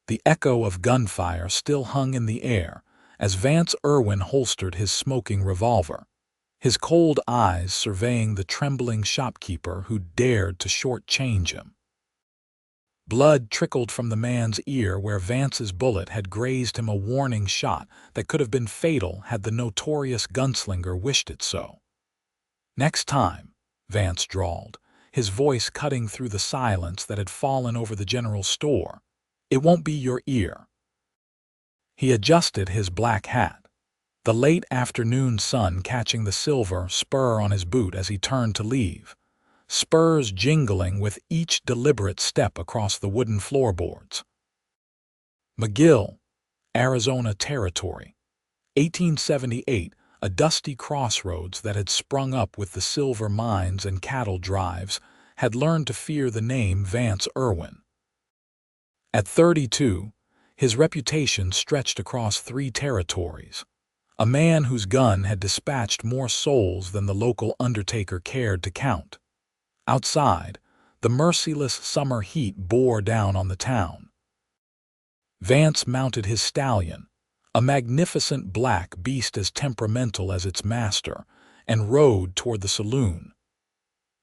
The echo of gunfire still hung in the air as Vance Irwin holstered his smoking revolver, his cold eyes surveying the trembling shopkeeper who dared to shortchange him. Blood trickled from the man's ear where Vance's bullet had grazed him, a warning shot that could have been fatal had the notorious gunslinger wished it so. "Next time," Vance drawled, his voice cutting through the silence that had fallen over the general store, "it won't be your ear." He adjusted his black hat, the late afternoon sun catching the silver spur on his boot as he turned to leave, spurs jingling with each deliberate step across the wooden floorboards. McGill, Arizona Territory, 1878, a dusty crossroads that had sprung up with the silver mines and cattle drives, had learned to fear the name Vance Irwin. At 32, his reputation stretched across 3 territories, a man whose gun had dispatched more souls than the local undertaker cared to count. Outside, the merciless summer heat bore down on the town. Vance mounted his stallion, a magnificent black beast as temperamental as its master, and rode toward the saloon.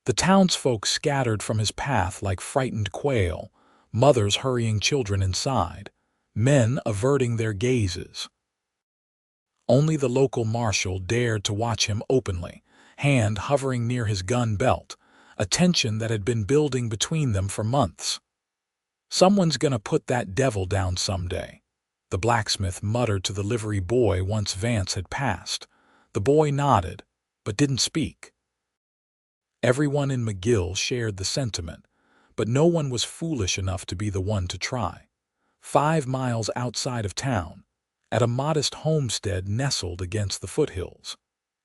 The townsfolk scattered from his path like frightened quail, mothers hurrying children inside, men averting their gazes. Only the local marshal dared to watch him openly, hand hovering near his gun belt, a tension that had been building between them for months. "Someone's gonna put that devil down someday," the blacksmith muttered to the livery boy once Vance had passed. The boy nodded, but didn't speak. Everyone in McGill shared the sentiment, but no one was foolish enough to be the one to try. 5 miles outside of town, at a modest homestead nestled against the foothills,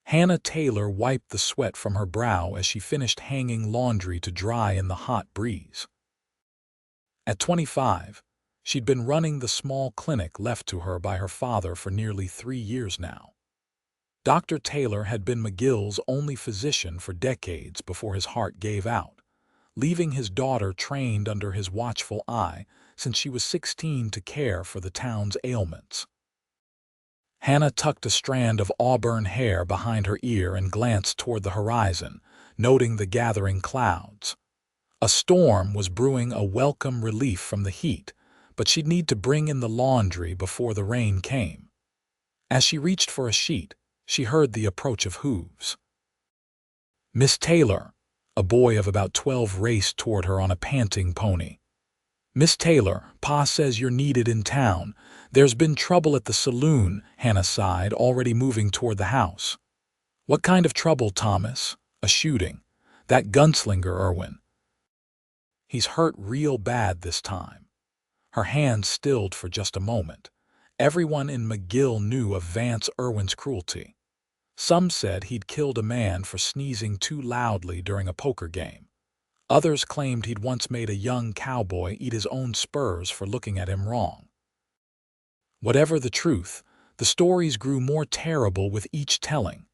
Hannah Taylor wiped the sweat from her brow as she finished hanging laundry to dry in the hot breeze. At 25, she'd been running the small clinic left to her by her father for nearly 3 years now. Dr. Taylor had been McGill's only physician for decades before his heart gave out, leaving his daughter trained under his watchful eye since she was 16 to care for the town's ailments. Hannah tucked a strand of auburn hair behind her ear and glanced toward the horizon, noting the gathering clouds. A storm was brewing, a welcome relief from the heat, but she'd need to bring in the laundry before the rain came. As she reached for a sheet, she heard the approach of hooves. "Miss Taylor," a boy of about 12 raced toward her on a panting pony. "Miss Taylor, Pa says you're needed in town. There's been trouble at the saloon," Hannah sighed, already moving toward the house. "What kind of trouble, Thomas?" "A shooting. That gunslinger Irwin. He's hurt real bad this time." Her hand stilled for just a moment. Everyone in McGill knew of Vance Irwin's cruelty. Some said he'd killed a man for sneezing too loudly during a poker game. Others claimed he'd once made a young cowboy eat his own spurs for looking at him wrong. Whatever the truth, the stories grew more terrible with each telling.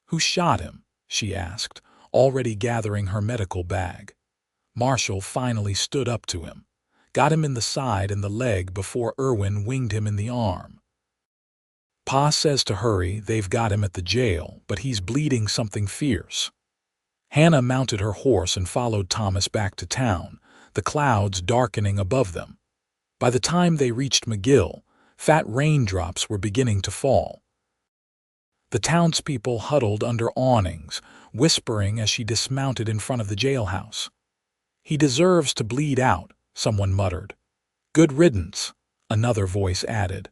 "Who shot him?" she asked, already gathering her medical bag. Marshall finally stood up to him, got him in the side and the leg before Irwin winged him in the arm. "Pa says to hurry, they've got him at the jail, but he's bleeding something fierce." Hannah mounted her horse and followed Thomas back to town, the clouds darkening above them. By the time they reached McGill, fat raindrops were beginning to fall. The townspeople huddled under awnings, whispering as she dismounted in front of the jailhouse. "He deserves to bleed out," someone muttered. "Good riddance," another voice added.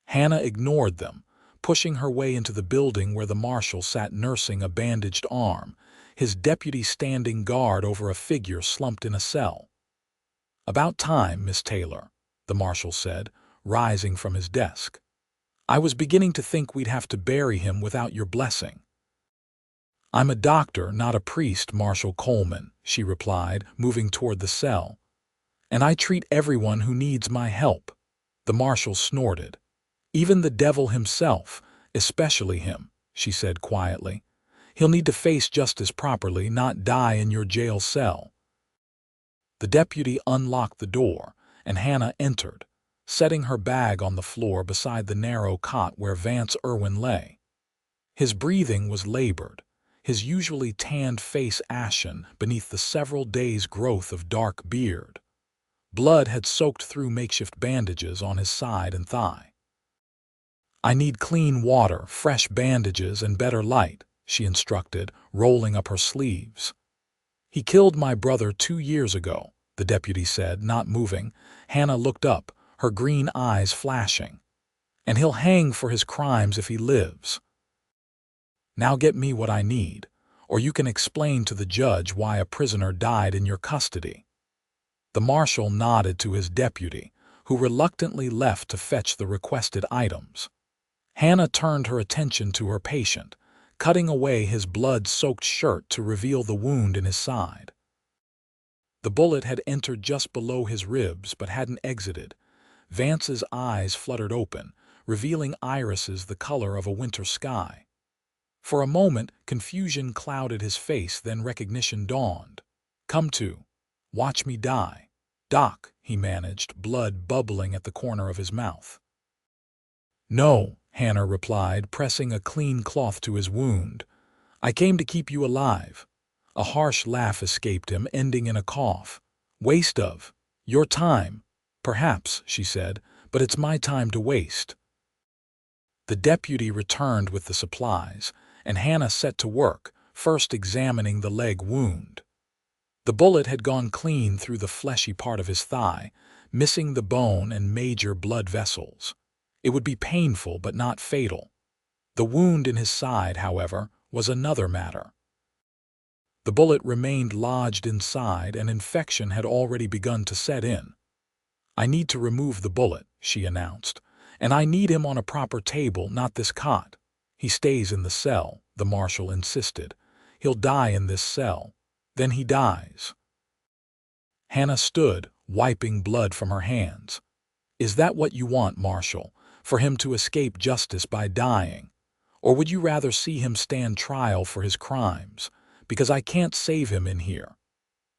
Hannah ignored them, pushing her way into the building where the marshal sat nursing a bandaged arm, his deputy standing guard over a figure slumped in a cell. "About time, Miss Taylor," the marshal said, rising from his desk. "I was beginning to think we'd have to bury him without your blessing." "I'm a doctor, not a priest, Marshal Coleman," she replied, moving toward the cell. "And I treat everyone who needs my help." The marshal snorted. "Even the devil himself, especially him," she said quietly. "He'll need to face justice properly, not die in your jail cell." The deputy unlocked the door, and Hannah entered, setting her bag on the floor beside the narrow cot where Vance Irwin lay. His breathing was labored, his usually tanned face ashen beneath the several days' growth of dark beard. Blood had soaked through makeshift bandages on his side and thigh. "I need clean water, fresh bandages, and better light," she instructed, rolling up her sleeves. "He killed my brother 2 years ago," the deputy said, not moving. Hannah looked up, her green eyes flashing. "And he'll hang for his crimes if he lives. Now get me what I need, or you can explain to the judge why a prisoner died in your custody." The marshal nodded to his deputy, who reluctantly left to fetch the requested items. Hannah turned her attention to her patient, cutting away his blood-soaked shirt to reveal the wound in his side. The bullet had entered just below his ribs but hadn't exited. Vance's eyes fluttered open, revealing irises the color of a winter sky. For a moment, confusion clouded his face, then recognition dawned. "Come to. Watch me die. Doc," he managed, blood bubbling at the corner of his mouth. "No," Hannah replied, pressing a clean cloth to his wound. "I came to keep you alive." A harsh laugh escaped him, ending in a cough. "Waste of your time, perhaps," she said, "but it's my time to waste." The deputy returned with the supplies, and Hannah set to work, first examining the leg wound. The bullet had gone clean through the fleshy part of his thigh, missing the bone and major blood vessels. It would be painful but not fatal. The wound in his side, however, was another matter. The bullet remained lodged inside, and infection had already begun to set in. "I need to remove the bullet," she announced, "and I need him on a proper table, not this cot." "He stays in the cell," the marshal insisted. "He'll die in this cell. Then he dies." Hannah stood, wiping blood from her hands. "Is that what you want, Marshal? For him to escape justice by dying? Or would you rather see him stand trial for his crimes? Because I can't save him in here."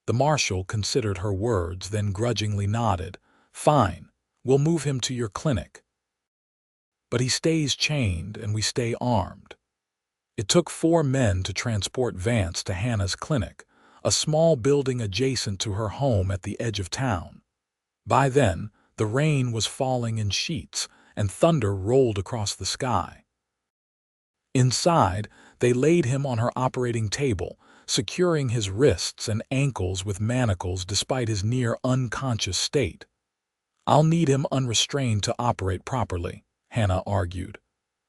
The marshal considered her words, then grudgingly nodded. "Fine, we'll move him to your clinic. But he stays chained and we stay armed." It took 4 men to transport Vance to Hannah's clinic, a small building adjacent to her home at the edge of town. By then, the rain was falling in sheets and thunder rolled across the sky. Inside, they laid him on her operating table, securing his wrists and ankles with manacles despite his near unconscious state. "I'll need him unrestrained to operate properly," Hannah argued.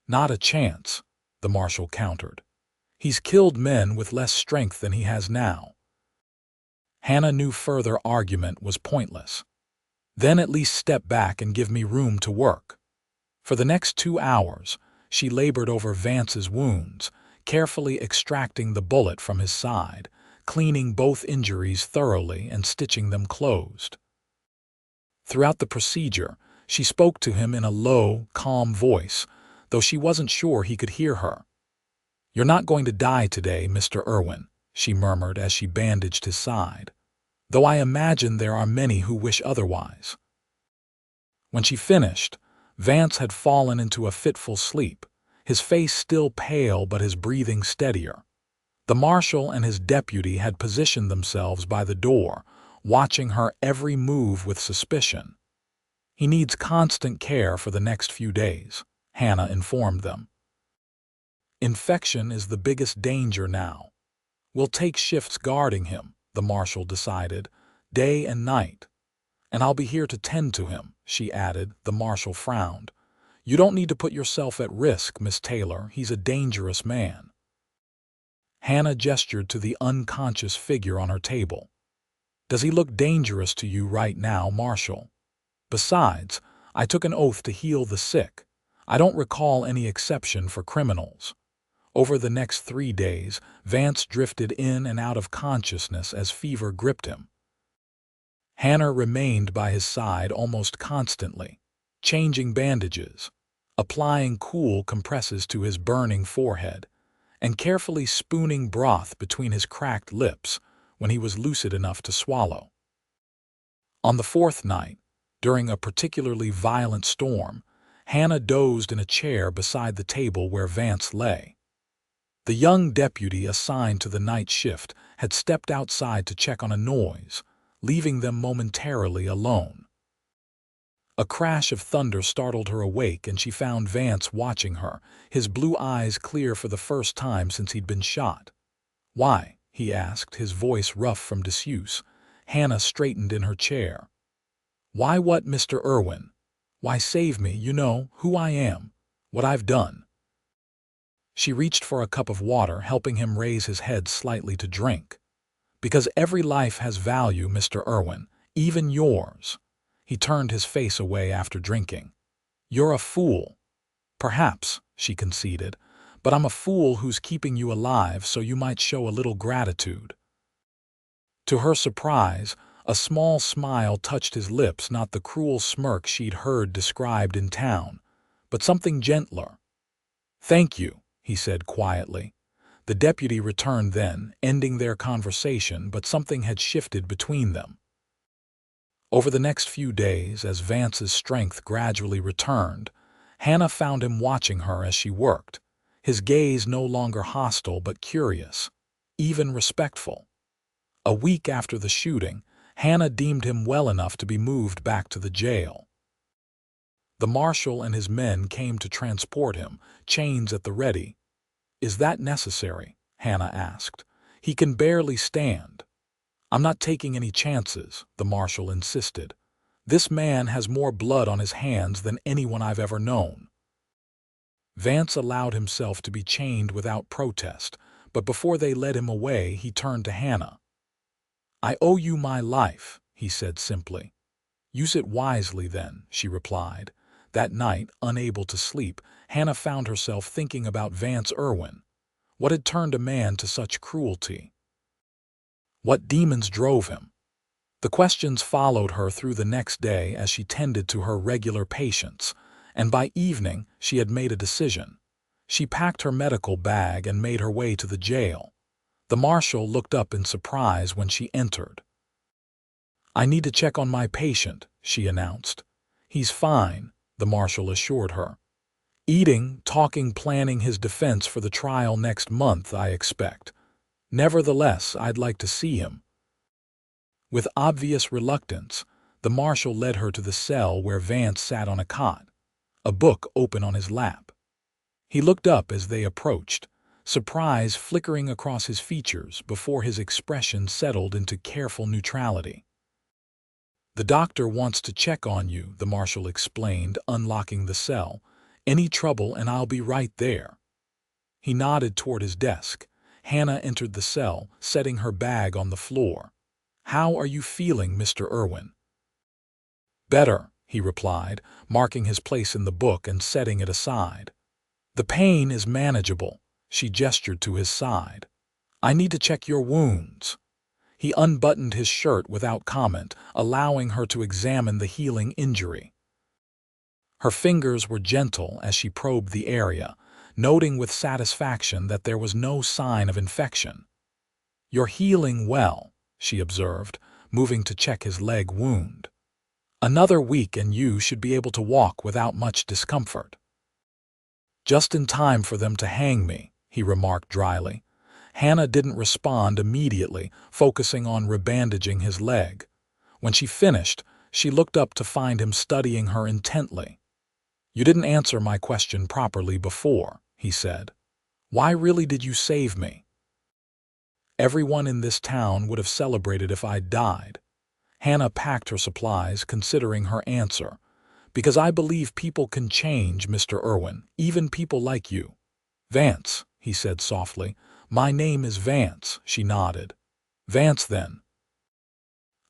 "Not a chance," the marshal countered. "He's killed men with less strength than he has now." Hannah knew further argument was pointless. "Then at least step back and give me room to work." For the next 2 hours, she labored over Vance's wounds, carefully extracting the bullet from his side, cleaning both injuries thoroughly and stitching them closed. Throughout the procedure, she spoke to him in a low, calm voice, though she wasn't sure he could hear her. "You're not going to die today, Mr. Irwin," she murmured as she bandaged his side, "though I imagine there are many who wish otherwise." When she finished, Vance had fallen into a fitful sleep, his face still pale but his breathing steadier. The marshal and his deputy had positioned themselves by the door, watching her every move with suspicion. "He needs constant care for the next few days," Hannah informed them. "Infection is the biggest danger now. We'll take shifts guarding him," the marshal decided, "day and night. And I'll be here to tend to him," she added. The marshal frowned. "You don't need to put yourself at risk, Miss Taylor. He's a dangerous man." Hannah gestured to the unconscious figure on her table. "Does he look dangerous to you right now, Marshal? Besides, I took an oath to heal the sick. I don't recall any exception for criminals." Over the next 3 days, Vance drifted in and out of consciousness as fever gripped him. Hannah remained by his side almost constantly, changing bandages, applying cool compresses to his burning forehead, and carefully spooning broth between his cracked lips when he was lucid enough to swallow. On the 4th night, During a particularly violent storm, Hannah dozed in a chair beside the table where Vance lay. The young deputy assigned to the night shift had stepped outside to check on a noise, leaving them momentarily alone. A crash of thunder startled her awake, and she found Vance watching her, his blue eyes clear for the first time since he'd been shot. "Why?" he asked, his voice rough from disuse. Hannah straightened in her chair. "Why what, Mr. Irwin? Why save me? You know who I am, what I've done." She reached for a cup of water, helping him raise his head slightly to drink. "Because every life has value, Mr. Irwin, even yours." He turned his face away after drinking. "You're a fool." "Perhaps," she conceded, "but I'm a fool who's keeping you alive so you might show a little gratitude." To her surprise, a small smile touched his lips, not the cruel smirk she'd heard described in town, but something gentler. "Thank you," he said quietly. The deputy returned then, ending their conversation, but something had shifted between them. Over the next few days, as Vance's strength gradually returned, Hannah found him watching her as she worked, his gaze no longer hostile but curious, even respectful. A week after the shooting, Hannah deemed him well enough to be moved back to the jail. The marshal and his men came to transport him, chains at the ready. "Is that necessary?" Hannah asked. "He can barely stand." "I'm not taking any chances," the marshal insisted. "This man has more blood on his hands than anyone I've ever known." Vance allowed himself to be chained without protest, but before they led him away, he turned to Hannah. "I owe you my life," he said simply. "Use it wisely then," she replied. That night, unable to sleep, Hannah found herself thinking about Vance Irwin. What had turned a man to such cruelty? What demons drove him? The questions followed her through the next day as she tended to her regular patients, and by evening she had made a decision. She packed her medical bag and made her way to the jail. The marshal looked up in surprise when she entered. "I need to check on my patient," she announced. "He's fine," the marshal assured her. "Eating, talking, planning his defense for the trial next month, I expect. Nevertheless, I'd like to see him." With obvious reluctance, the marshal led her to the cell where Vance sat on a cot, a book open on his lap. He looked up as they approached, surprise flickering across his features before his expression settled into careful neutrality. "The doctor wants to check on you," the marshal explained, unlocking the cell. "Any trouble and I'll be right there." He nodded toward his desk. Hannah entered the cell, setting her bag on the floor. "How are you feeling, Mr. Irwin?" "Better," he replied, marking his place in the book and setting it aside. "The pain is manageable," she gestured to his side. "I need to check your wounds." He unbuttoned his shirt without comment, allowing her to examine the healing injury. Her fingers were gentle as she probed the area, noting with satisfaction that there was no sign of infection. "You're healing well," she observed, moving to check his leg wound. "Another week and you should be able to walk without much discomfort." "Just in time for them to hang me," he remarked dryly. Hannah didn't respond immediately, focusing on rebandaging his leg. When she finished, she looked up to find him studying her intently. "You didn't answer my question properly before," he said. "Why really did you save me?" "Everyone in this town would have celebrated if I'd died." Hannah packed her supplies, considering her answer. "Because I believe people can change, Mr. Irwin, even people like you." "Vance," he said softly. "My name is Vance," she nodded. "Vance, then."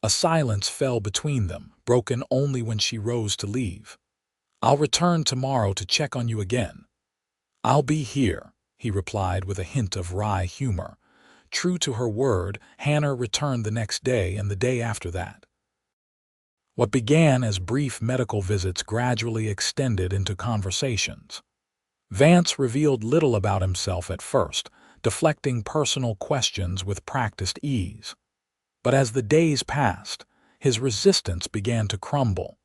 A silence fell between them, broken only when she rose to leave. "I'll return tomorrow to check on you again." "I'll be here," he replied with a hint of wry humor. True to her word, Hannah returned the next day and the day after that. What began as brief medical visits gradually extended into conversations. Vance revealed little about himself at first, deflecting personal questions with practiced ease. But as the days passed, his resistance began to crumble.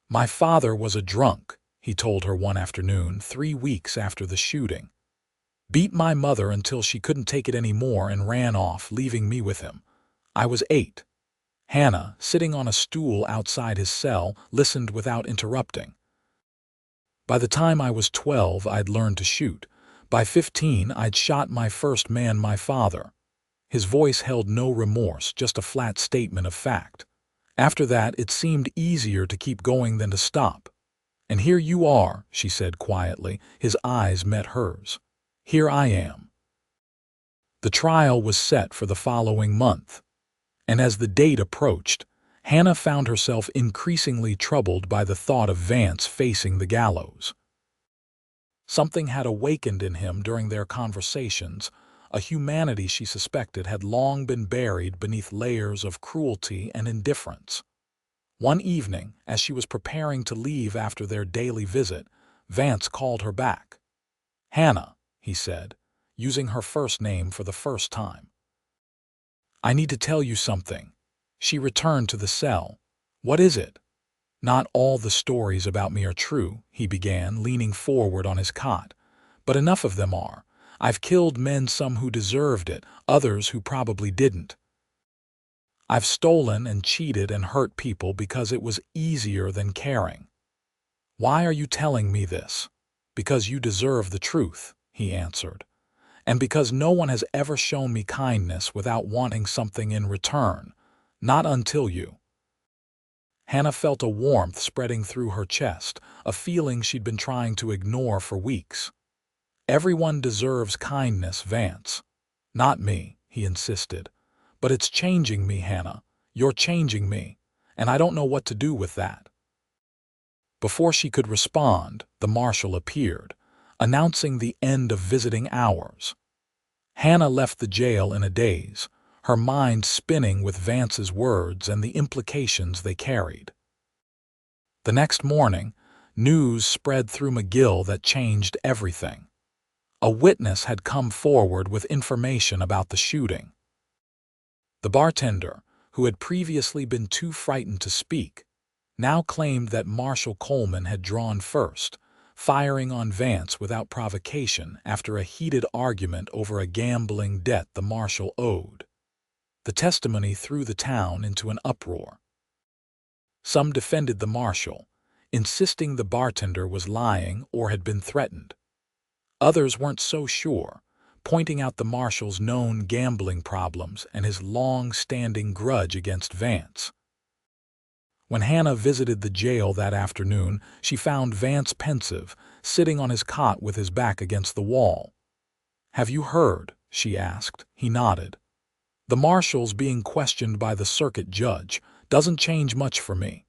My father was a drunk, he told her one afternoon 3 weeks after the shooting. Beat my mother until she couldn't take it anymore and ran off, leaving me with him. I was 8. Hannah, sitting on a stool outside his cell, listened without interrupting. By the time I was 12, I'd learned to shoot. By 15, I'd shot my first man, my father. His voice held no remorse, just a flat statement of fact. After that, it seemed easier to keep going than to stop. And here you are, she said quietly. His eyes met hers. Here I am. The trial was set for the following month. And as the date approached, Hannah found herself increasingly troubled by the thought of Vance facing the gallows. Something had awakened in him during their conversations, a humanity she suspected had long been buried beneath layers of cruelty and indifference. One evening, as she was preparing to leave after their daily visit, Vance called her back. "Hannah," he said, using her first name for the first time. "I need to tell you something." She returned to the cell. "What is it?" "Not all the stories about me are true," he began, leaning forward on his cot. "But enough of them are. I've killed men, some who deserved it, others who probably didn't. I've stolen and cheated and hurt people because it was easier than caring." "Why are you telling me this?" "Because you deserve the truth," he answered. "And because no one has ever shown me kindness without wanting something in return. Not until you." Hannah felt a warmth spreading through her chest, a feeling she'd been trying to ignore for weeks. "Everyone deserves kindness, Vance." "Not me," he insisted. "But it's changing me, Hannah. You're changing me, and I don't know what to do with that." Before she could respond, the marshal appeared, announcing the end of visiting hours. Hannah left the jail in a daze, her mind spinning with Vance's words and the implications they carried. The next morning, news spread through McGill that changed everything. A witness had come forward with information about the shooting. The bartender, who had previously been too frightened to speak, now claimed that Marshal Coleman had drawn first, firing on Vance without provocation after a heated argument over a gambling debt the marshal owed. The testimony threw the town into an uproar. Some defended the marshal, insisting the bartender was lying or had been threatened. Others weren't so sure, pointing out the marshal's known gambling problems and his long-standing grudge against Vance. When Hannah visited the jail that afternoon, she found Vance pensive, sitting on his cot with his back against the wall. "Have you heard?" she asked. He nodded. "The marshal's being questioned by the circuit judge. Doesn't change much for me."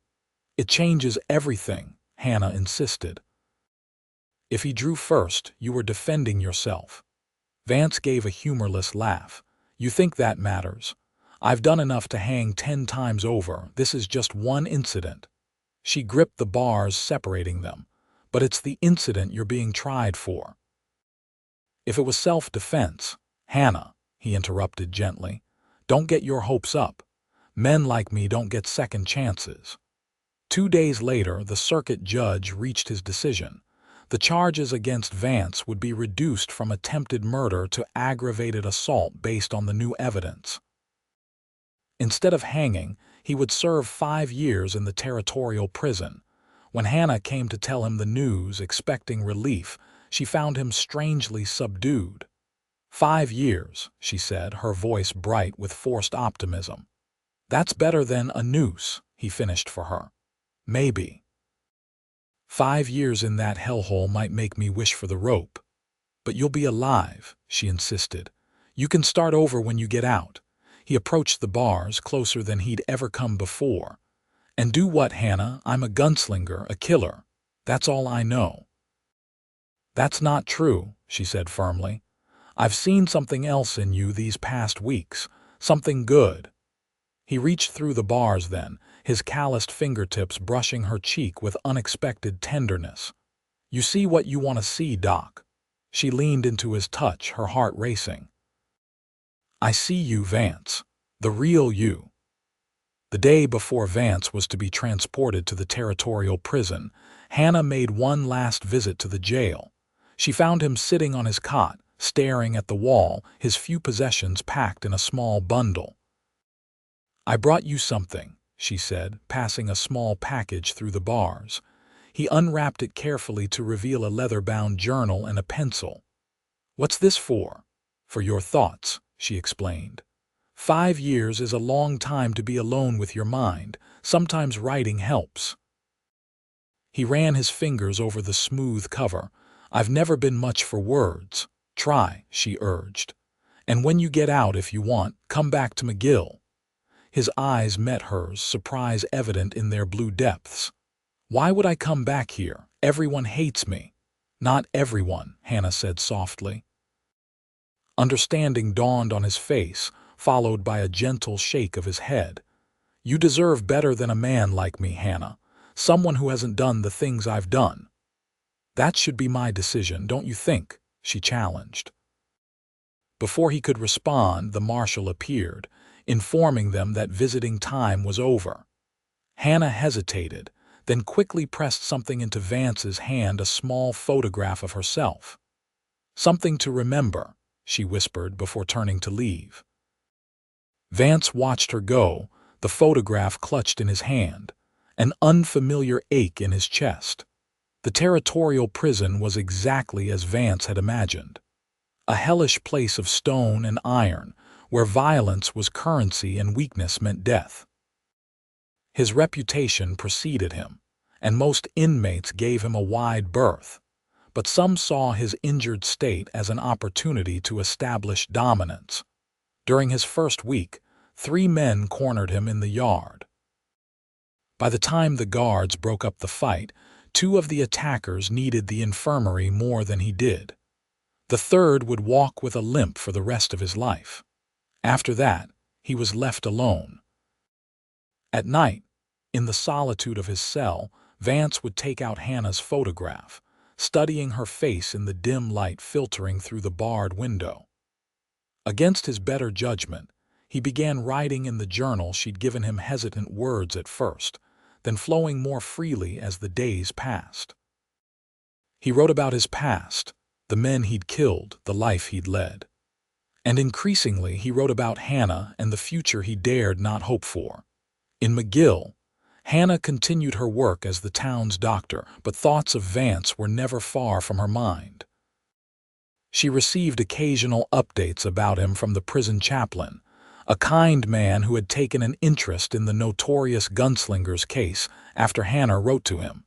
"It changes everything," Hannah insisted. "If he drew first, you were defending yourself." Vance gave a humorless laugh. "You think that matters? I've done enough to hang 10 times over. This is just one incident." She gripped the bars separating them. "But it's the incident you're being tried for." "If it was self-defense, Hannah," he interrupted gently, "don't get your hopes up. Men like me don't get second chances." 2 days later, the circuit judge reached his decision. The charges against Vance would be reduced from attempted murder to aggravated assault based on the new evidence. Instead of hanging, he would serve 5 years in the territorial prison. When Hannah came to tell him the news, expecting relief, she found him strangely subdued. "5 years," she said, her voice bright with forced optimism. "That's better than a noose," he finished for her. "Maybe. 5 years in that hellhole might make me wish for the rope." "But you'll be alive," she insisted. "You can start over when you get out." He approached the bars, closer than he'd ever come before. "And do what, Hannah? I'm a gunslinger, a killer. That's all I know." "That's not true," she said firmly. "I've seen something else in you these past weeks, something good." He reached through the bars then, his calloused fingertips brushing her cheek with unexpected tenderness. "You see what you want to see, Doc." She leaned into his touch, her heart racing. "I see you, Vance. The real you." The day before Vance was to be transported to the territorial prison, Hannah made one last visit to the jail. She found him sitting on his cot, staring at the wall, his few possessions packed in a small bundle. "I brought you something," she said, passing a small package through the bars. He unwrapped it carefully to reveal a leather-bound journal and a pencil. "What's this for?" "For your thoughts," she explained. 5 years is a long time to be alone with your mind. Sometimes writing helps. He ran his fingers over the smooth cover. "I've never been much for words. Try," she urged. "And when you get out, if you want, come back to McGill." His eyes met hers, surprise evident in their blue depths. "Why would I come back here? Everyone hates me." "Not everyone," Hannah said softly. Understanding dawned on his face, followed by a gentle shake of his head. "You deserve better than a man like me, Hannah. Someone who hasn't done the things I've done." "That should be my decision, don't you think?" she challenged. Before he could respond, the marshal appeared, informing them that visiting time was over. Hannah hesitated, then quickly pressed something into Vance's hand, a small photograph of herself. "Something to remember," she whispered before turning to leave. Vance watched her go, the photograph clutched in his hand, an unfamiliar ache in his chest. The territorial prison was exactly as Vance had imagined. A hellish place of stone and iron, where violence was currency and weakness meant death. His reputation preceded him, and most inmates gave him a wide berth, but some saw his injured state as an opportunity to establish dominance. During his first week, 3 men cornered him in the yard. By the time the guards broke up the fight, 2 of the attackers needed the infirmary more than he did. The third would walk with a limp for the rest of his life. After that, he was left alone. At night, in the solitude of his cell, Vance would take out Hannah's photograph, studying her face in the dim light filtering through the barred window. Against his better judgment, he began writing in the journal she'd given him hesitant words at first, then flowing more freely as the days passed. He wrote about his past, the men he'd killed, the life he'd led. And increasingly he wrote about Hannah and the future he dared not hope for. In McGill, Hannah continued her work as the town's doctor, but thoughts of Vance were never far from her mind. She received occasional updates about him from the prison chaplain, a kind man who had taken an interest in the notorious gunslinger's case after Hannah wrote to him.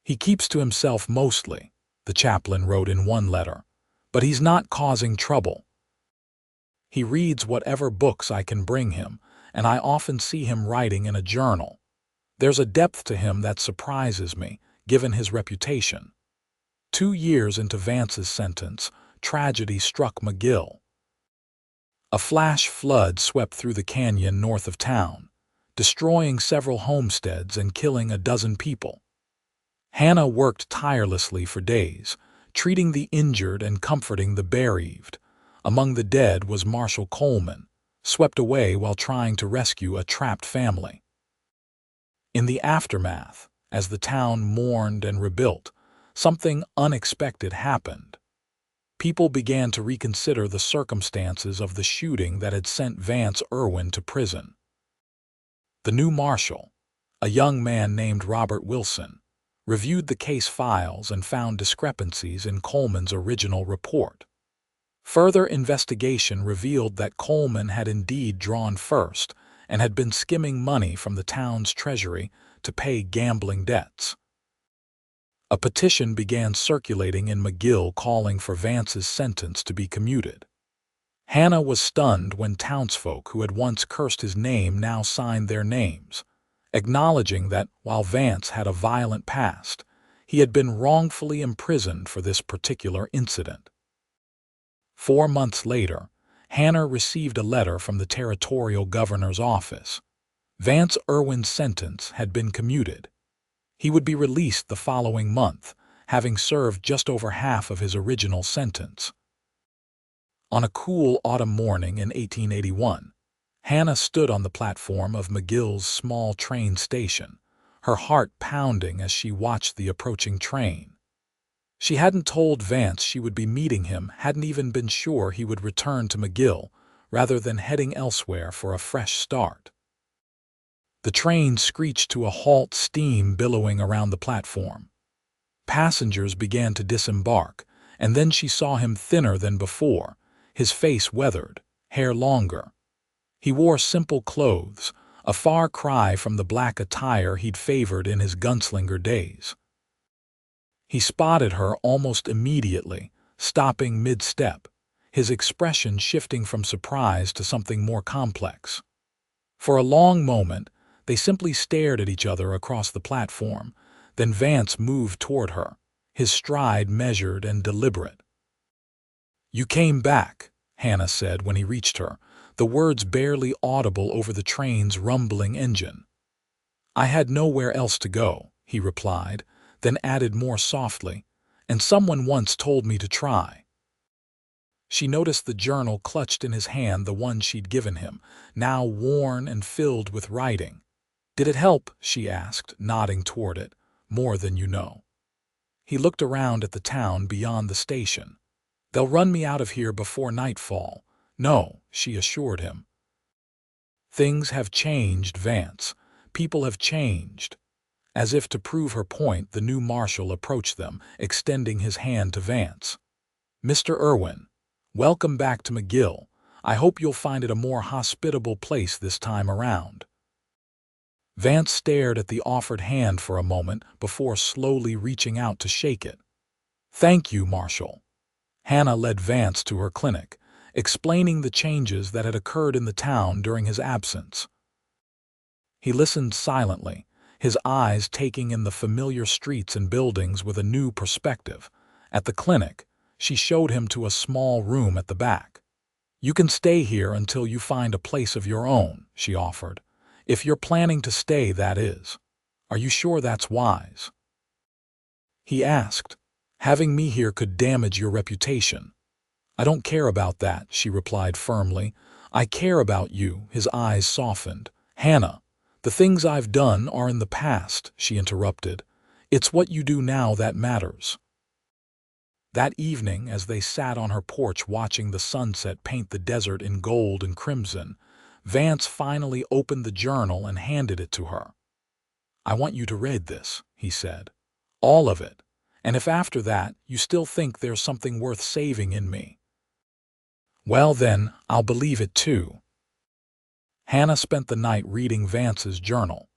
"He keeps to himself mostly," the chaplain wrote in one letter, "but he's not causing trouble. He reads whatever books I can bring him, and I often see him writing in a journal. There's a depth to him that surprises me, given his reputation." 2 years into Vance's sentence, tragedy struck McGill. A flash flood swept through the canyon north of town, destroying several homesteads and killing a dozen people. Hannah worked tirelessly for days, treating the injured and comforting the bereaved. Among the dead was Marshal Coleman, swept away while trying to rescue a trapped family. In the aftermath, as the town mourned and rebuilt, something unexpected happened. People began to reconsider the circumstances of the shooting that had sent Vance Irwin to prison. The new marshal, a young man named Robert Wilson, reviewed the case files and found discrepancies in Coleman's original report. Further investigation revealed that Coleman had indeed drawn first and had been skimming money from the town's treasury to pay gambling debts. A petition began circulating in McGill calling for Vance's sentence to be commuted. Hannah was stunned when townsfolk who had once cursed his name now signed their names, acknowledging that, while Vance had a violent past, he had been wrongfully imprisoned for this particular incident. 4 months later, Hannah received a letter from the territorial governor's office. Vance Irwin's sentence had been commuted. He would be released the following month, having served just over half of his original sentence. On a cool autumn morning in 1881, Hannah stood on the platform of McGill's small train station, her heart pounding as she watched the approaching train. She hadn't told Vance she would be meeting him, hadn't even been sure he would return to McGill, rather than heading elsewhere for a fresh start. The train screeched to a halt, steam billowing around the platform. Passengers began to disembark, and then she saw him thinner than before, his face weathered, hair longer. He wore simple clothes, a far cry from the black attire he'd favored in his gunslinger days. He spotted her almost immediately, stopping mid-step, his expression shifting from surprise to something more complex. For a long moment, they simply stared at each other across the platform. Then Vance moved toward her, his stride measured and deliberate. "You came back," Hannah said when he reached her, the words barely audible over the train's rumbling engine. "I had nowhere else to go," he replied, then added more softly, "and someone once told me to try." She noticed the journal clutched in his hand, the one she'd given him, now worn and filled with writing. "Did it help?" she asked, nodding toward it. "More than you know." He looked around at the town beyond the station. "They'll run me out of here before nightfall." "No," she assured him. "Things have changed, Vance. People have changed." As if to prove her point, the new marshal approached them, extending his hand to Vance. "Mr. Irwin, welcome back to McGill. I hope you'll find it a more hospitable place this time around." Vance stared at the offered hand for a moment before slowly reaching out to shake it. "Thank you, Marshal." Hannah led Vance to her clinic, explaining the changes that had occurred in the town during his absence. He listened silently, his eyes taking in the familiar streets and buildings with a new perspective. At the clinic, she showed him to a small room at the back. "You can stay here until you find a place of your own," she offered. "If you're planning to stay, that is. Are you sure that's wise?" He asked. "Having me here could damage your reputation." "I don't care about that," she replied firmly. "I care about you." His eyes softened. "Hannah, the things I've done are in the past," she interrupted. "It's what you do now that matters." That evening, as they sat on her porch watching the sunset paint the desert in gold and crimson, Vance finally opened the journal and handed it to her. "I want you to read this," he said. "All of it. And if after that you still think there's something worth saving in me, well then, I'll believe it too." Hannah spent the night reading Vance's journal,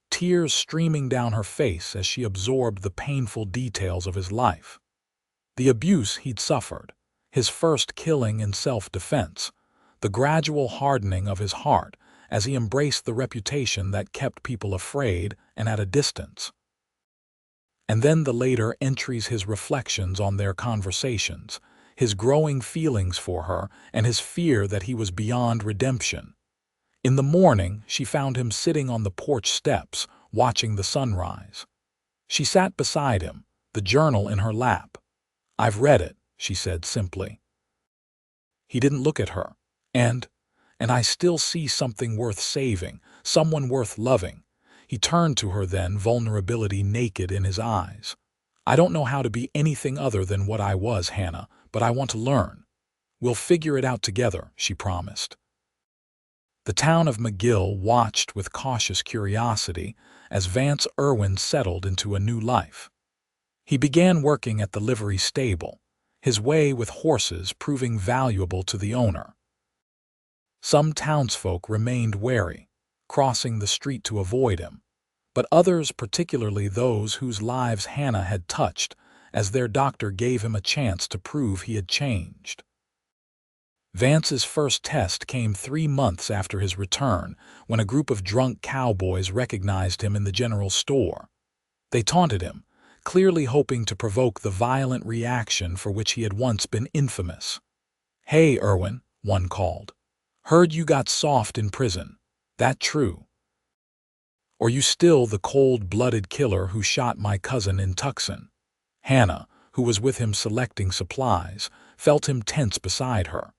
tears streaming down her face as she absorbed the painful details of his life. The abuse he'd suffered, his first killing in self-defense, the gradual hardening of his heart as he embraced the reputation that kept people afraid and at a distance. And then the later entries, his reflections on their conversations, his growing feelings for her, and his fear that he was beyond redemption. In the morning, she found him sitting on the porch steps, watching the sunrise. She sat beside him, the journal in her lap. "I've read it," she said simply. He didn't look at her. And I still see something worth saving, someone worth loving." He turned to her then, vulnerability naked in his eyes. "I don't know how to be anything other than what I was, Hannah, but I want to learn. We'll figure it out together," she promised. The town of McGill watched with cautious curiosity as Vance Irwin settled into a new life. He began working at the livery stable, his way with horses proving valuable to the owner. Some townsfolk remained wary, crossing the street to avoid him, but others, particularly those whose lives Hannah had touched, as their doctor gave him a chance to prove he had changed. Vance's first test came 3 months after his return, when a group of drunk cowboys recognized him in the general store. They taunted him, clearly hoping to provoke the violent reaction for which he had once been infamous. "Hey, Irwin," one called. "Heard you got soft in prison. That true? Or you still the cold-blooded killer who shot my cousin in Tucson?" Hannah, who was with him selecting supplies, felt him tense beside her.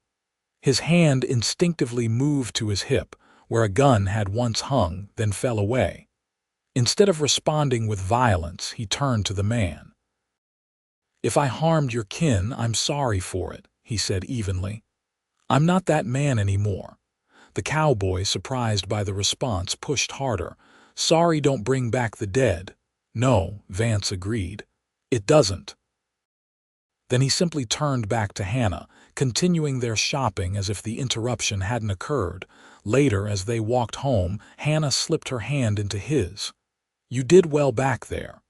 His hand instinctively moved to his hip, where a gun had once hung, then fell away. Instead of responding with violence, he turned to the man. "If I harmed your kin, I'm sorry for it," he said evenly. "I'm not that man anymore." The cowboy, surprised by the response, pushed harder. "Sorry don't bring back the dead." "No," Vance agreed. "It doesn't." Then he simply turned back to Hannah, continuing their shopping as if the interruption hadn't occurred. Later, as they walked home, Hannah slipped her hand into his. "You did well back there."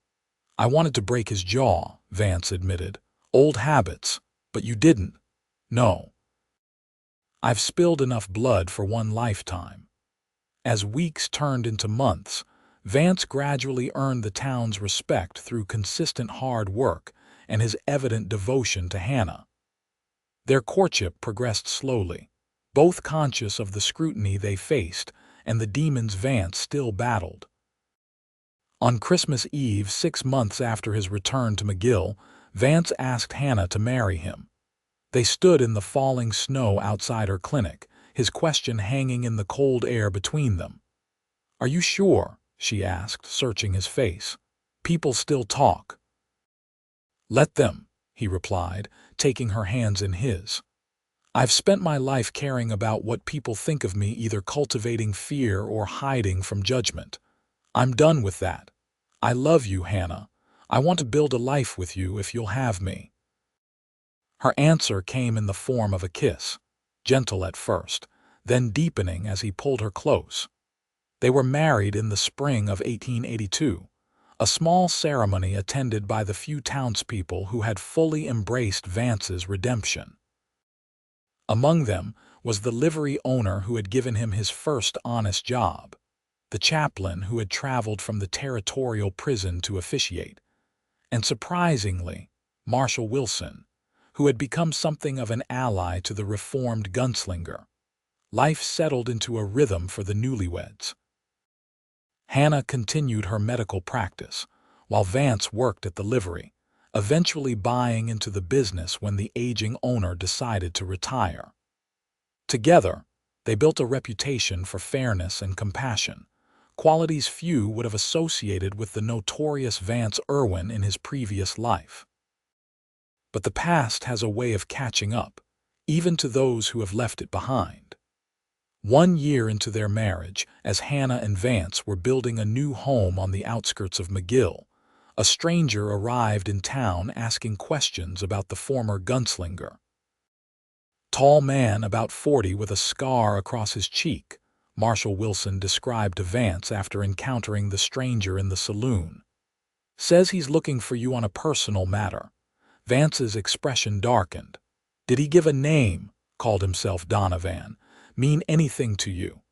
"I wanted to break his jaw," Vance admitted. "Old habits. But you didn't." "No. I've spilled enough blood for one lifetime." As weeks turned into months, Vance gradually earned the town's respect through consistent hard work and his evident devotion to Hannah. Their courtship progressed slowly, both conscious of the scrutiny they faced and the demons Vance still battled. On Christmas Eve, 6 months after his return to McGill, Vance asked Hannah to marry him. They stood in the falling snow outside her clinic, his question hanging in the cold air between them. "Are you sure?" she asked, searching his face. "People still talk." "Let them," he replied, taking her hands in his. "I've spent my life caring about what people think of me, either cultivating fear or hiding from judgment. I'm done with that. I love you, Hannah. I want to build a life with you if you'll have me." Her answer came in the form of a kiss, gentle at first, then deepening as he pulled her close. They were married in the spring of 1882, a small ceremony attended by the few townspeople who had fully embraced Vance's redemption. Among them was the livery owner who had given him his first honest job, the chaplain who had traveled from the territorial prison to officiate, and surprisingly, Marshal Wilson, who had become something of an ally to the reformed gunslinger. Life settled into a rhythm for the newlyweds. Hannah continued her medical practice, while Vance worked at the livery, eventually buying into the business when the aging owner decided to retire. Together, they built a reputation for fairness and compassion, qualities few would have associated with the notorious Vance Irwin in his previous life. But the past has a way of catching up, even to those who have left it behind. 1 year into their marriage, as Hannah and Vance were building a new home on the outskirts of McGill, a stranger arrived in town asking questions about the former gunslinger. "Tall man, about 40, with a scar across his cheek," Marshal Wilson described to Vance after encountering the stranger in the saloon. "Says he's looking for you on a personal matter." Vance's expression darkened. "Did he give a name?" Called himself Donovan. "Mean anything to you?"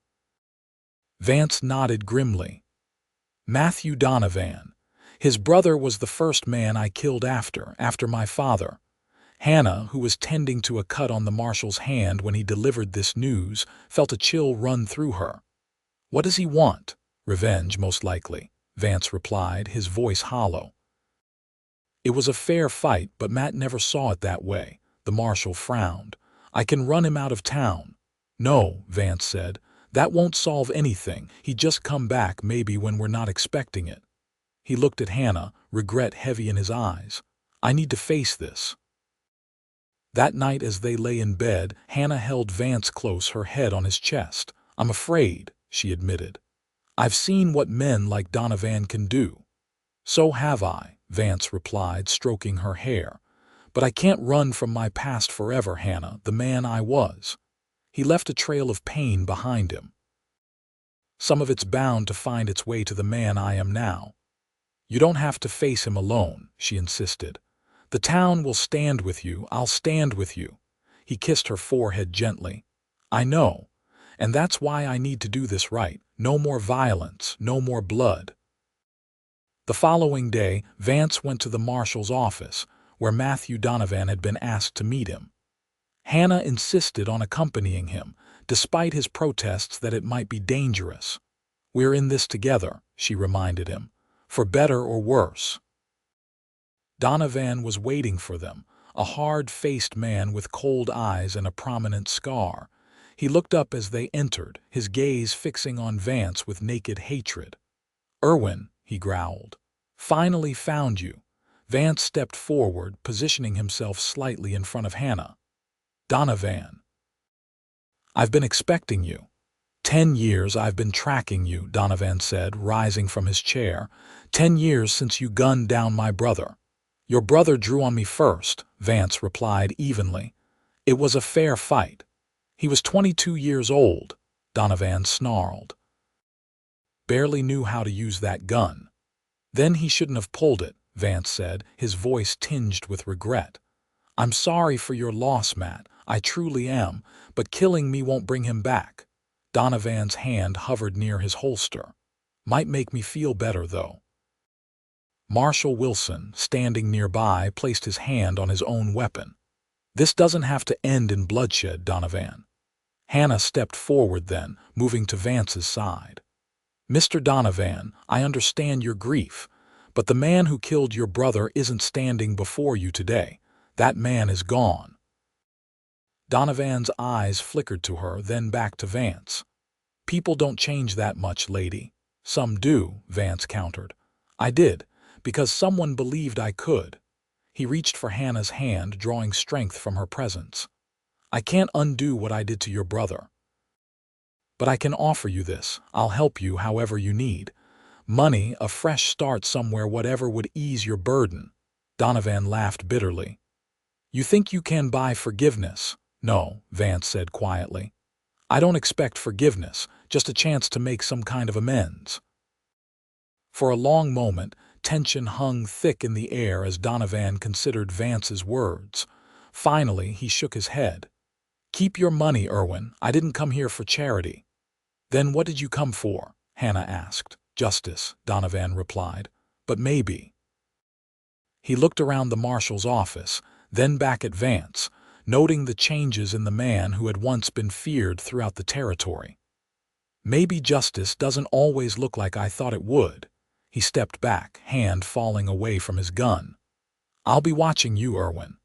Vance nodded grimly. "Matthew Donovan. His brother was the first man I killed after my father." Hannah, who was tending to a cut on the marshal's hand when he delivered this news, felt a chill run through her. "What does he want?" "Revenge, most likely," Vance replied, his voice hollow. "It was a fair fight, but Matt never saw it that way." The marshal frowned. "I can run him out of town." "No," Vance said. "That won't solve anything. He'd just come back, maybe when we're not expecting it." He looked at Hannah, regret heavy in his eyes. "I need to face this." That night as they lay in bed, Hannah held Vance close, her head on his chest. "I'm afraid," she admitted. "I've seen what men like Donovan can do." "So have I," Vance replied, stroking her hair. "But I can't run from my past forever, Hannah, the man I was. He left a trail of pain behind him. Some of it's bound to find its way to the man I am now." "You don't have to face him alone," she insisted. "The town will stand with you. I'll stand with you." He kissed her forehead gently. "I know. And that's why I need to do this right. No more violence, no more blood." The following day, Vance went to the marshal's office, where Matthew Donovan had been asked to meet him. Hannah insisted on accompanying him, despite his protests that it might be dangerous. "We're in this together," she reminded him, "for better or worse." Donovan was waiting for them, a hard-faced man with cold eyes and a prominent scar. He looked up as they entered, his gaze fixing on Vance with naked hatred. "Irwin," he growled. "Finally found you." Vance stepped forward, positioning himself slightly in front of Hannah. "Donovan, I've been expecting you." 10 years I've been tracking you," Donovan said, rising from his chair. 10 years since you gunned down my brother." "Your brother drew on me first," Vance replied evenly. "It was a fair fight." "He was 22 years old," Donovan snarled. "Barely knew how to use that gun." "Then he shouldn't have pulled it," Vance said, his voice tinged with regret. "I'm sorry for your loss, Matt. I truly am, but killing me won't bring him back." Donovan's hand hovered near his holster. "Might make me feel better, though." Marshal Wilson, standing nearby, placed his hand on his own weapon. "This doesn't have to end in bloodshed, Donovan." Hannah stepped forward then, moving to Vance's side. "Mr. Donovan, I understand your grief, but the man who killed your brother isn't standing before you today. That man is gone." Donovan's eyes flickered to her, then back to Vance. "People don't change that much, lady." "Some do," Vance countered. "I did, because someone believed I could." He reached for Hannah's hand, drawing strength from her presence. "I can't undo what I did to your brother. But I can offer you this. I'll help you however you need. Money, a fresh start somewhere, whatever would ease your burden." Donovan laughed bitterly. "You think you can buy forgiveness?" "No," Vance said quietly. "I don't expect forgiveness, just a chance to make some kind of amends." For a long moment, tension hung thick in the air as Donovan considered Vance's words. Finally, he shook his head. "Keep your money, Irwin. I didn't come here for charity." "Then what did you come for?" Hannah asked. "Justice," Donovan replied. "But maybe." He looked around the marshal's office, then back at Vance, noting the changes in the man who had once been feared throughout the territory. "Maybe justice doesn't always look like I thought it would." He stepped back, hand falling away from his gun. "I'll be watching you, Irwin.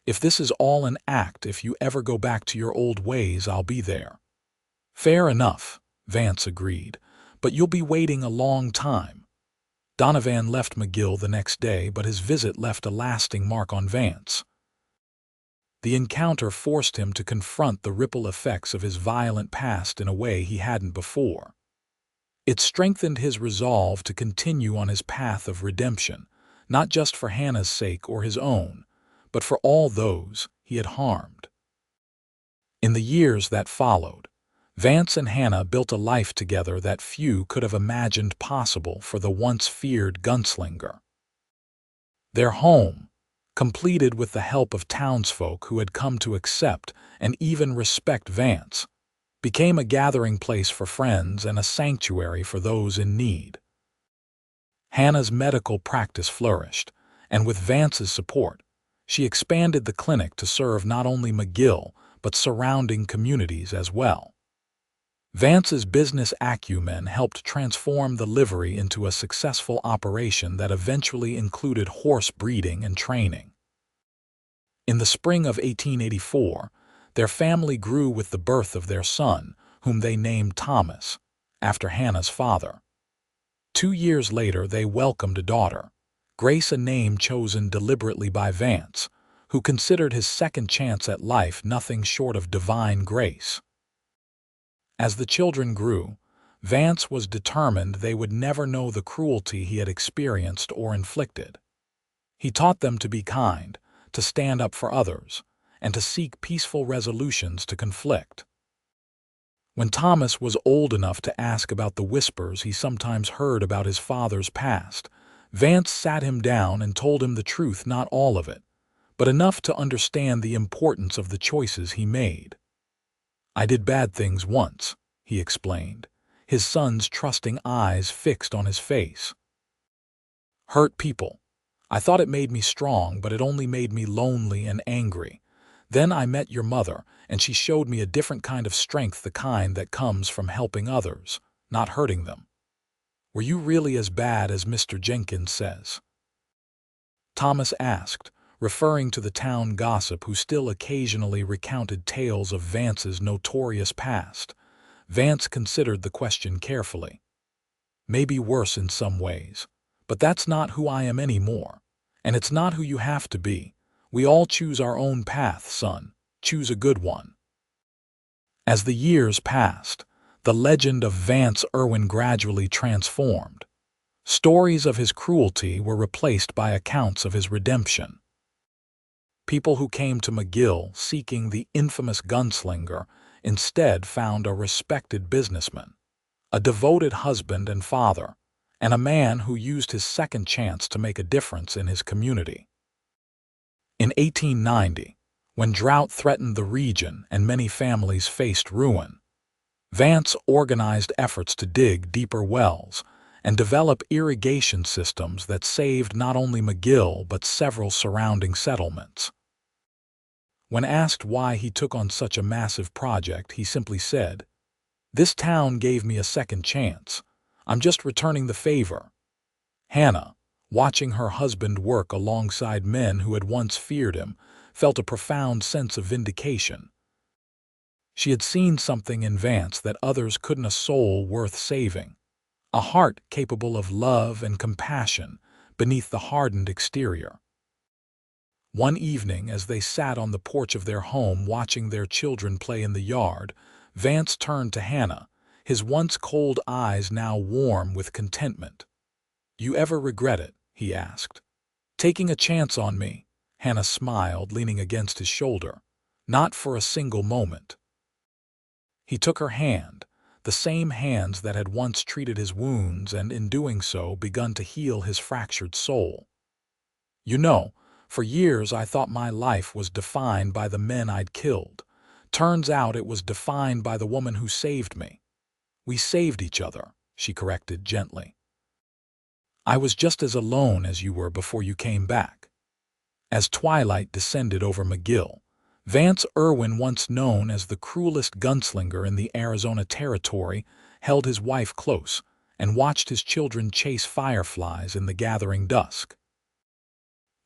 If this is all an act, if you ever go back to your old ways, I'll be there." "Fair enough," Vance agreed, "but you'll be waiting a long time." Donovan left McGill the next day, but his visit left a lasting mark on Vance. The encounter forced him to confront the ripple effects of his violent past in a way he hadn't before. It strengthened his resolve to continue on his path of redemption, not just for Hannah's sake or his own, but for all those he had harmed. In the years that followed, Vance and Hannah built a life together that few could have imagined possible for the once feared gunslinger. Their home, completed with the help of townsfolk who had come to accept and even respect Vance, became a gathering place for friends and a sanctuary for those in need. Hannah's medical practice flourished, and with Vance's support, she expanded the clinic to serve not only McGill but surrounding communities as well. Vance's business acumen helped transform the livery into a successful operation that eventually included horse breeding and training. In the spring of 1884, their family grew with the birth of their son, whom they named Thomas, after Hannah's father. 2 years later, they welcomed a daughter, Grace, a name chosen deliberately by Vance, who considered his second chance at life nothing short of divine grace. As the children grew, Vance was determined they would never know the cruelty he had experienced or inflicted. He taught them to be kind, to stand up for others, and to seek peaceful resolutions to conflict. When Thomas was old enough to ask about the whispers he sometimes heard about his father's past, Vance sat him down and told him the truth, not all of it, but enough to understand the importance of the choices he made. "I did bad things once," he explained, his son's trusting eyes fixed on his face. "Hurt people. I thought it made me strong, but it only made me lonely and angry. Then I met your mother, and she showed me a different kind of strength, the kind that comes from helping others, not hurting them." "Were you really as bad as Mr. Jenkins says?" Thomas asked, referring to the town gossip who still occasionally recounted tales of Vance's notorious past. Vance considered the question carefully. Maybe worse in some ways, but that's not who I am anymore. And it's not who you have to be. We all choose our own path, son. Choose a good one. As the years passed, the legend of Vance Irwin gradually transformed. Stories of his cruelty were replaced by accounts of his redemption. People who came to McGill seeking the infamous gunslinger instead found a respected businessman, a devoted husband and father, and a man who used his second chance to make a difference in his community. In 1890, when drought threatened the region and many families faced ruin, Vance organized efforts to dig deeper wells and develop irrigation systems that saved not only McGill but several surrounding settlements. When asked why he took on such a massive project, he simply said, "This town gave me a second chance. I'm just returning the favor." Hannah, watching her husband work alongside men who had once feared him, felt a profound sense of vindication. She had seen something in Vance that others couldn't: a soul worth saving, a heart capable of love and compassion beneath the hardened exterior. One evening, as they sat on the porch of their home watching their children play in the yard, Vance turned to Hannah, his once cold eyes now warm with contentment. "You ever regret it?" he asked. "Taking a chance on me?" Hannah smiled, leaning against his shoulder. "Not for a single moment." He took her hand, the same hands that had once treated his wounds and, in doing so, begun to heal his fractured soul. "You know, for years I thought my life was defined by the men I'd killed. Turns out it was defined by the woman who saved me." "We saved each other," she corrected gently. "I was just as alone as you were before you came back." As twilight descended over McGill, Vance Irwin, once known as the cruelest gunslinger in the Arizona Territory, held his wife close and watched his children chase fireflies in the gathering dusk.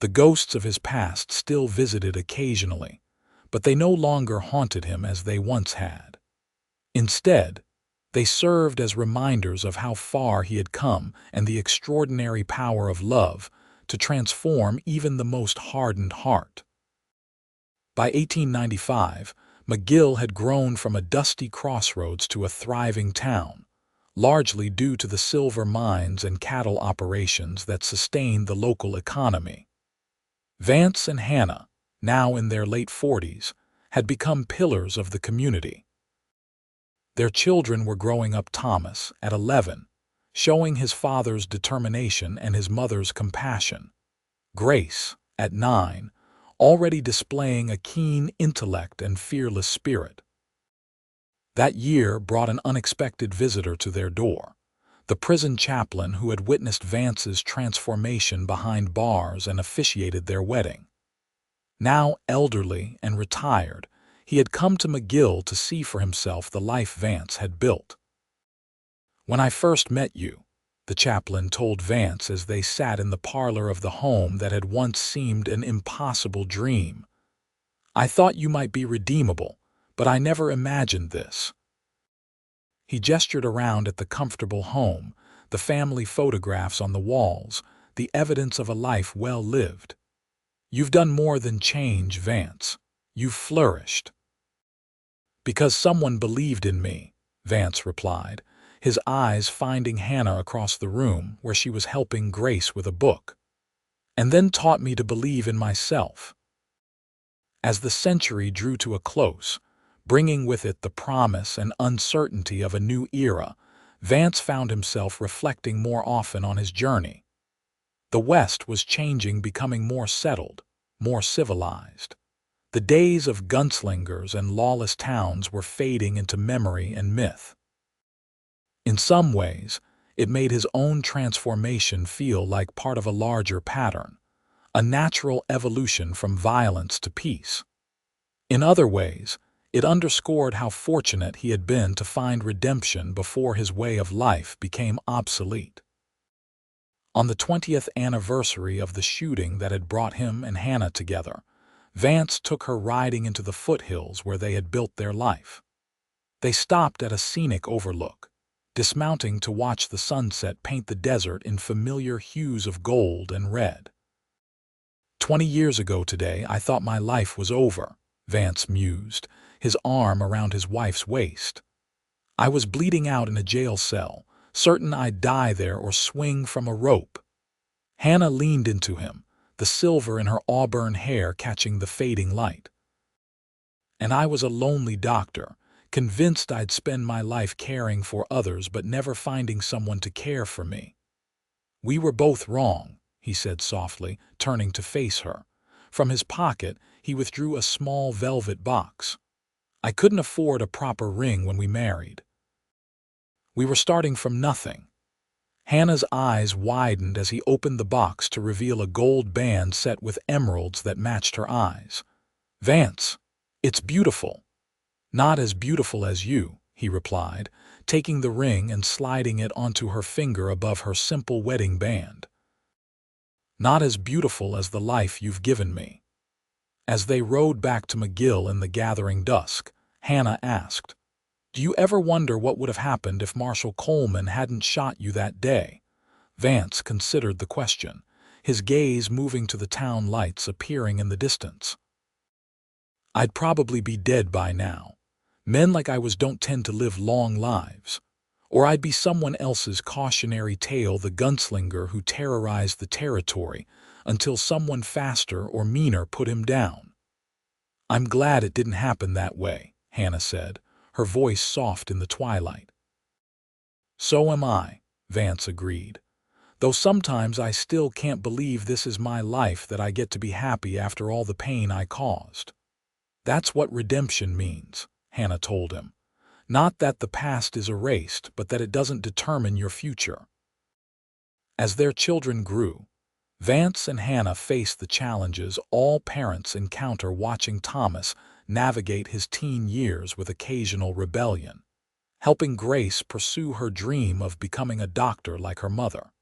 The ghosts of his past still visited occasionally, but they no longer haunted him as they once had. Instead, they served as reminders of how far he had come and the extraordinary power of love to transform even the most hardened heart. By 1895, McGill had grown from a dusty crossroads to a thriving town, largely due to the silver mines and cattle operations that sustained the local economy. Vance and Hannah, now in their late 40s, had become pillars of the community. Their children were growing up: Thomas, at 11, showing his father's determination and his mother's compassion; Grace, at 9, already displaying a keen intellect and fearless spirit. That year brought an unexpected visitor to their door: the prison chaplain who had witnessed Vance's transformation behind bars and officiated their wedding. Now elderly and retired, he had come to McGill to see for himself the life Vance had built. "When I first met you," the chaplain told Vance as they sat in the parlor of the home that had once seemed an impossible dream, "I thought you might be redeemable, but I never imagined this." He gestured around at the comfortable home, the family photographs on the walls, the evidence of a life well lived. "You've done more than change, Vance. You've flourished." "Because someone believed in me," Vance replied, his eyes finding Hannah across the room where she was helping Grace with a book. "And then taught me to believe in myself." As the century drew to a close, bringing with it the promise and uncertainty of a new era, Vance found himself reflecting more often on his journey. The West was changing, becoming more settled, more civilized. The days of gunslingers and lawless towns were fading into memory and myth. In some ways, it made his own transformation feel like part of a larger pattern, a natural evolution from violence to peace. In other ways, it underscored how fortunate he had been to find redemption before his way of life became obsolete. On the 20th anniversary of the shooting that had brought him and Hannah together, Vance took her riding into the foothills where they had built their life. They stopped at a scenic overlook, dismounting to watch the sunset paint the desert in familiar hues of gold and red. 20 years ago today, I thought my life was over, Vance mused, his arm around his wife's waist. I was bleeding out in a jail cell, certain I'd die there or swing from a rope. Hannah leaned into him, the silver in her auburn hair catching the fading light. And I was a lonely doctor, convinced I'd spend my life caring for others but never finding someone to care for me. We were both wrong, he said softly, turning to face her. From his pocket, he withdrew a small velvet box. I couldn't afford a proper ring when we married. We were starting from nothing. Hannah's eyes widened as he opened the box to reveal a gold band set with emeralds that matched her eyes. Vance, it's beautiful. Not as beautiful as you, he replied, taking the ring and sliding it onto her finger above her simple wedding band. Not as beautiful as the life you've given me. As they rode back to McGill in the gathering dusk, Hannah asked, "Do you ever wonder what would have happened if Marshal Coleman hadn't shot you that day?" Vance considered the question, his gaze moving to the town lights appearing in the distance. "I'd probably be dead by now. Men like I was don't tend to live long lives. Or I'd be someone else's cautionary tale, the gunslinger who terrorized the territory until someone faster or meaner put him down." "I'm glad it didn't happen that way," Hannah said, her voice soft in the twilight. "So am I," Vance agreed. "Though sometimes I still can't believe this is my life, that I get to be happy after all the pain I caused." "That's what redemption means," Hannah told him. "Not that the past is erased, but that it doesn't determine your future." As their children grew, Vance and Hannah faced the challenges all parents encounter watching Thomas navigate his teen years with occasional rebellion, helping Grace pursue her dream of becoming a doctor like her mother.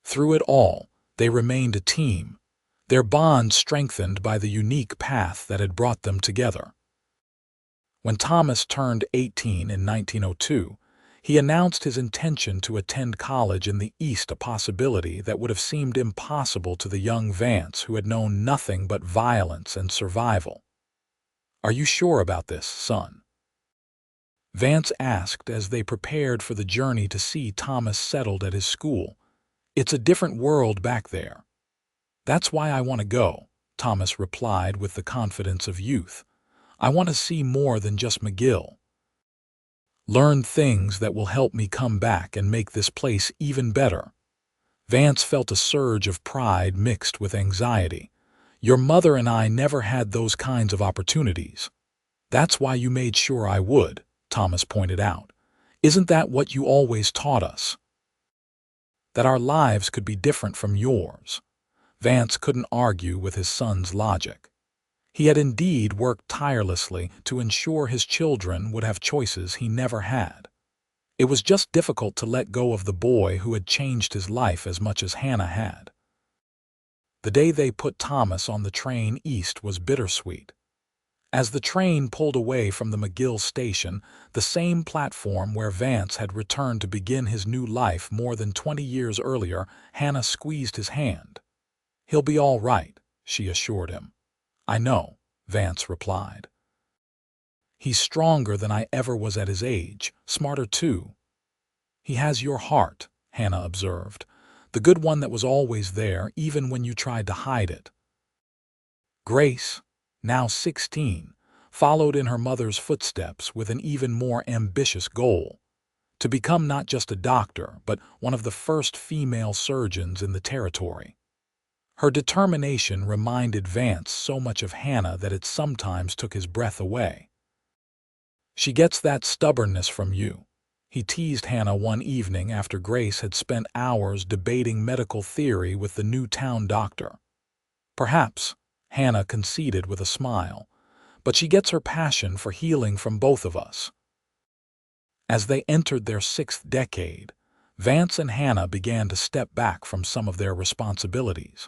Through it all, they remained a team, their bond strengthened by the unique path that had brought them together. When Thomas turned 18 in 1902, he announced his intention to attend college in the East, a possibility that would have seemed impossible to the young Vance, who had known nothing but violence and survival. "Are you sure about this, son?" Vance asked as they prepared for the journey to see Thomas settled at his school. "It's a different world back there." "That's why I want to go," Thomas replied with the confidence of youth. "I want to see more than just McGill. Learn things that will help me come back and make this place even better." Vance felt a surge of pride mixed with anxiety. "Your mother and I never had those kinds of opportunities." "That's why you made sure I would," Thomas pointed out. "Isn't that what you always taught us? That our lives could be different from yours." Vance couldn't argue with his son's logic. He had indeed worked tirelessly to ensure his children would have choices he never had. It was just difficult to let go of the boy who had changed his life as much as Hannah had. The day they put Thomas on the train east was bittersweet. As the train pulled away from the McGill station, the same platform where Vance had returned to begin his new life more than 20 years earlier, Hannah squeezed his hand. "He'll be all right," she assured him. "I know," Vance replied. "He's stronger than I ever was at his age, smarter too." "He has your heart," Hannah observed, "the good one that was always there even when you tried to hide it." Grace, now 16, followed in her mother's footsteps with an even more ambitious goal: to become not just a doctor, but one of the first female surgeons in the territory. Her determination reminded Vance so much of Hannah that it sometimes took his breath away. "She gets that stubbornness from you," he teased Hannah one evening after Grace had spent hours debating medical theory with the new town doctor. "Perhaps," Hannah conceded with a smile, "but she gets her passion for healing from both of us." As they entered their 6th decade, Vance and Hannah began to step back from some of their responsibilities.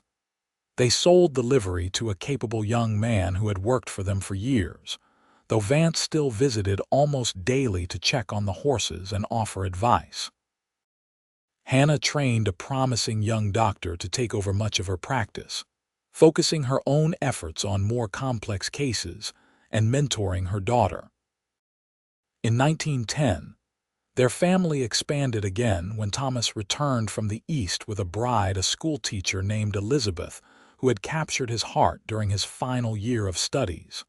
They sold the livery to a capable young man who had worked for them for years, though Vance still visited almost daily to check on the horses and offer advice. Hannah trained a promising young doctor to take over much of her practice, focusing her own efforts on more complex cases and mentoring her daughter. In 1910, their family expanded again when Thomas returned from the East with a bride, a schoolteacher named Elizabeth, who had captured his heart during his final year of studies.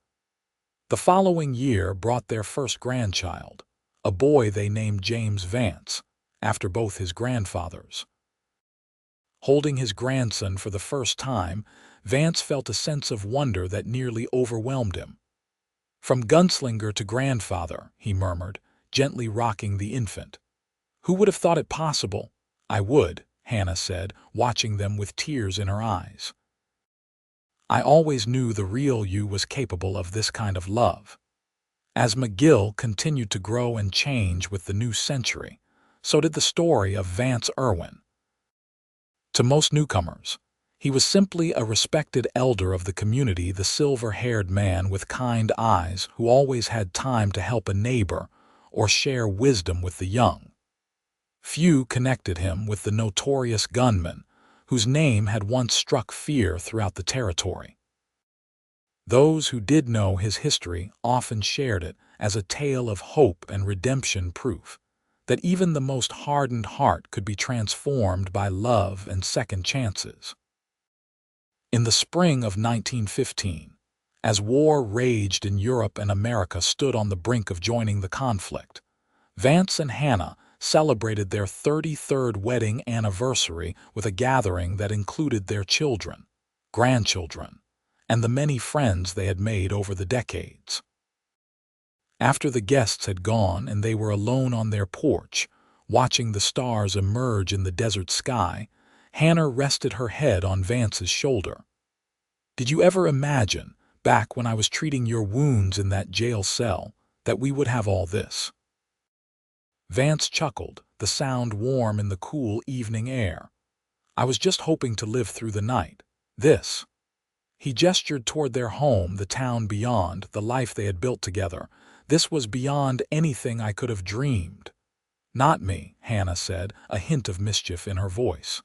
The following year brought their first grandchild, a boy they named James Vance, after both his grandfathers. Holding his grandson for the first time, Vance felt a sense of wonder that nearly overwhelmed him. "From gunslinger to grandfather," he murmured, gently rocking the infant. "Who would have thought it possible?" "I would," Hannah said, watching them with tears in her eyes. "I always knew the real you was capable of this kind of love." As McGill continued to grow and change with the new century, so did the story of Vance Irwin. To most newcomers, he was simply a respected elder of the community, the silver-haired man with kind eyes who always had time to help a neighbor or share wisdom with the young. Few connected him with the notorious gunman, whose name had once struck fear throughout the territory. Those who did know his history often shared it as a tale of hope and redemption, proof that even the most hardened heart could be transformed by love and second chances. In the spring of 1915, as war raged in Europe and America stood on the brink of joining the conflict, Vance and Hannah celebrated their 33rd wedding anniversary with a gathering that included their children, grandchildren, and the many friends they had made over the decades. After the guests had gone and they were alone on their porch, watching the stars emerge in the desert sky, Hannah rested her head on Vance's shoulder. "Did you ever imagine, back when I was treating your wounds in that jail cell, that we would have all this?" Vance chuckled, the sound warm in the cool evening air. "I was just hoping to live through the night. This." He gestured toward their home, the town beyond, the life they had built together. "This was beyond anything I could have dreamed." "Not me," Hannah said, a hint of mischief in her voice.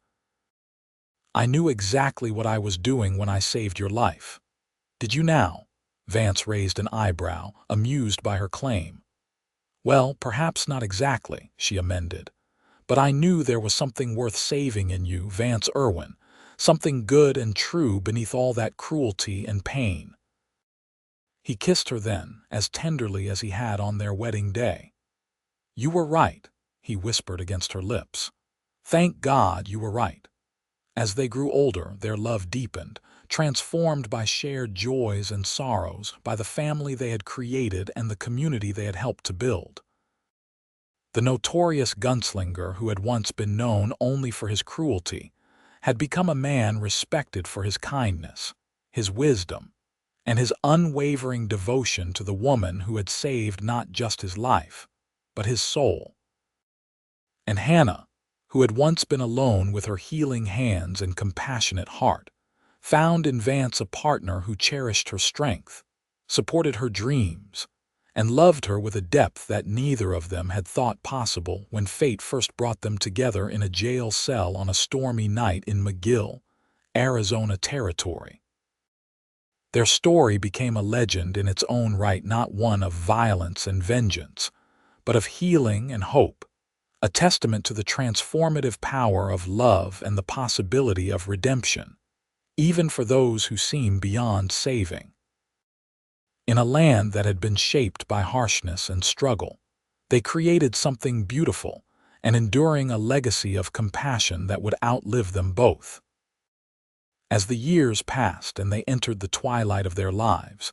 "I knew exactly what I was doing when I saved your life." "Did you now?" Vance raised an eyebrow, amused by her claim. "Well, perhaps not exactly," she amended. "But I knew there was something worth saving in you, Vance Irwin, something good and true beneath all that cruelty and pain." He kissed her then, as tenderly as he had on their wedding day. "You were right," he whispered against her lips. "Thank God you were right." As they grew older, their love deepened, transformed by shared joys and sorrows, by the family they had created and the community they had helped to build. The notorious gunslinger, who had once been known only for his cruelty, had become a man respected for his kindness, his wisdom, and his unwavering devotion to the woman who had saved not just his life, but his soul. And Hannah, who had once been alone with her healing hands and compassionate heart, found in Vance a partner who cherished her strength, supported her dreams, and loved her with a depth that neither of them had thought possible when fate first brought them together in a jail cell on a stormy night in McGill, Arizona territory. Their story became a legend in its own right, not one of violence and vengeance, but of healing and hope, a testament to the transformative power of love and the possibility of redemption, even for those who seem beyond saving. In a land that had been shaped by harshness and struggle, they created something beautiful and enduring, a legacy of compassion that would outlive them both. As the years passed and they entered the twilight of their lives,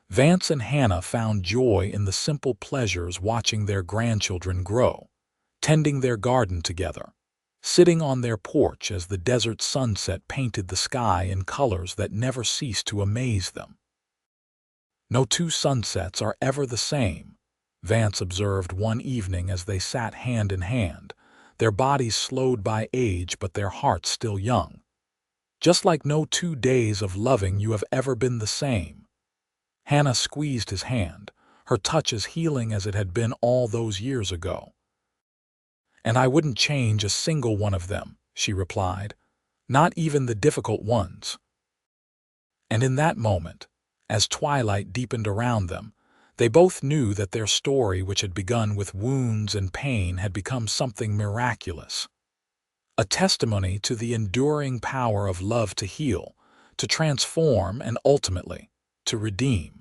Vance and Hannah found joy in the simple pleasures, watching their grandchildren grow, tending their garden together, sitting on their porch as the desert sunset painted the sky in colors that never ceased to amaze them. "No two sunsets are ever the same," Vance observed one evening as they sat hand in hand, their bodies slowed by age but their hearts still young. Just like no 2 days of loving you have ever been the same. Hannah squeezed his hand, her touch as healing as it had been all those years ago. "And I wouldn't change a single one of them," she replied, "not even the difficult ones." And in that moment, as twilight deepened around them, they both knew that their story, which had begun with wounds and pain, had become something miraculous. A testimony to the enduring power of love to heal, to transform, and ultimately, to redeem.